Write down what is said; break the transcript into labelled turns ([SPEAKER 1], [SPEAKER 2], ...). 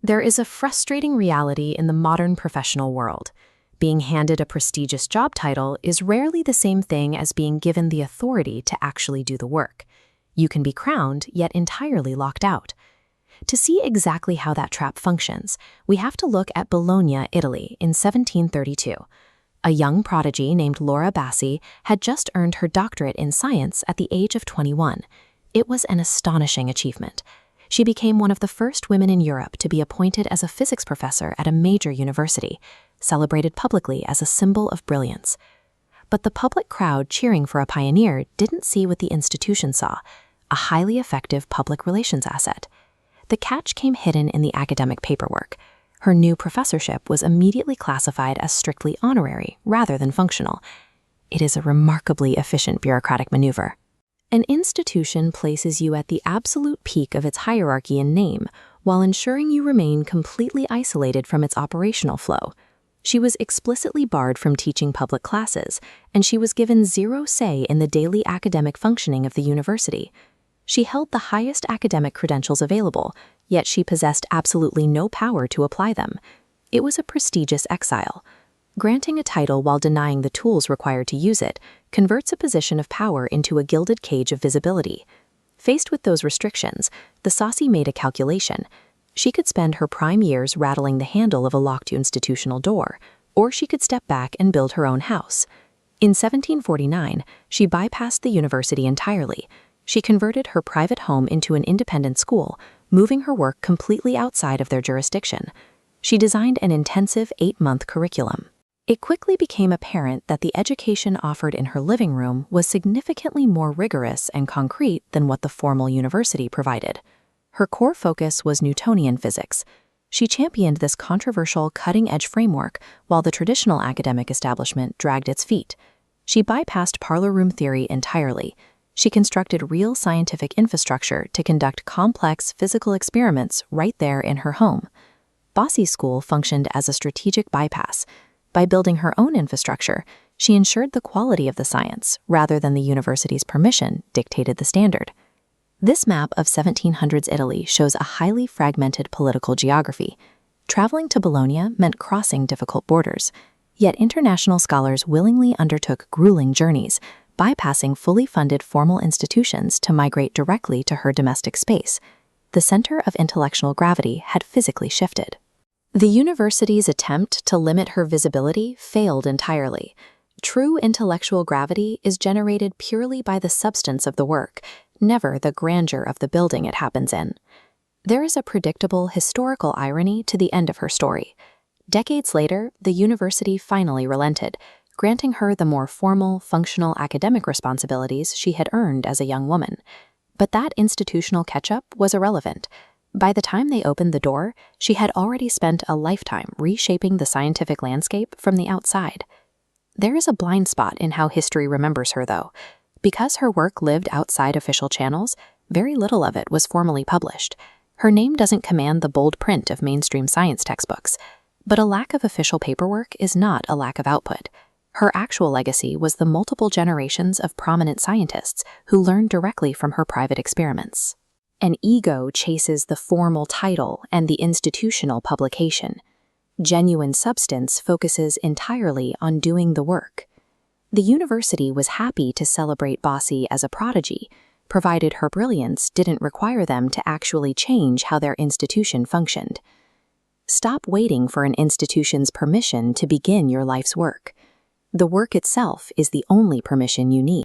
[SPEAKER 1] There is a frustrating reality in the modern professional world. Being handed a prestigious job title is rarely the same thing as being given the authority to actually do the work. You can be crowned, yet entirely locked out. To see exactly how that trap functions, we have to look at Bologna, Italy, in 1732. A young prodigy named Bassi had just earned her doctorate in science at the age of 21. It was an astonishing achievement. She became one of the first women in Europe to be appointed as a physics professor at a major university, celebrated publicly as a symbol of brilliance. But the public crowd cheering for a pioneer didn't see what the institution saw: a highly effective public relations asset. The catch came hidden in the academic paperwork. Her new professorship was immediately classified as strictly honorary rather than functional. It is a remarkably efficient bureaucratic maneuver. An institution places you at the absolute peak of its hierarchy in name, while ensuring you remain completely isolated from its operational flow. She was explicitly barred from teaching public classes, and she was given zero say in the daily academic functioning of the university. She held the highest academic credentials available, yet she possessed absolutely no power to apply them. It was a prestigious exile. Granting a title while denying the tools required to use it converts a position of power into a gilded cage of visibility. Faced with those restrictions, the Bassi made a calculation. She could spend her prime years rattling the handle of a locked institutional door, or she could step back and build her own house. In 1749, she bypassed the university entirely. She converted her private home into an independent school, moving her work completely outside of their jurisdiction. She designed an intensive 8-month curriculum. It quickly became apparent that the education offered in her living room was significantly more rigorous and concrete than what the formal university provided. Her core focus was Newtonian physics. She championed this controversial cutting-edge framework while the traditional academic establishment dragged its feet. She bypassed parlor room theory entirely. She constructed real scientific infrastructure to conduct complex physical experiments right there in her home. Bassi School functioned as a strategic bypass. By building her own infrastructure, she ensured the quality of the science, rather than the university's permission dictated the standard. This map of 1700s Italy shows a highly fragmented political geography. Traveling to Bologna meant crossing difficult borders, yet international scholars willingly undertook grueling journeys, bypassing fully funded formal institutions to migrate directly to her domestic space. The center of intellectual gravity had physically shifted. The university's attempt to limit her visibility failed entirely. True intellectual gravity is generated purely by the substance of the work, never the grandeur of the building it happens in. There is a predictable historical irony to the end of her story. Decades later, the university finally relented, granting her the more formal, functional academic responsibilities she had earned as a young woman. But that institutional catch-up was irrelevant. By the time they opened the door, she had already spent a lifetime reshaping the scientific landscape from the outside. There is a blind spot in how history remembers her, though. Because her work lived outside official channels, very little of it was formally published. Her name doesn't command the bold print of mainstream science textbooks. But a lack of official paperwork is not a lack of output. Her actual legacy was the multiple generations of prominent scientists who learned directly from her private experiments. An ego chases the formal title and the institutional publication. Genuine substance focuses entirely on doing the work. The university was happy to celebrate Bassi as a prodigy, provided her brilliance didn't require them to actually change how their institution functioned. Stop waiting for an institution's permission to begin your life's work. The work itself is the only permission you need.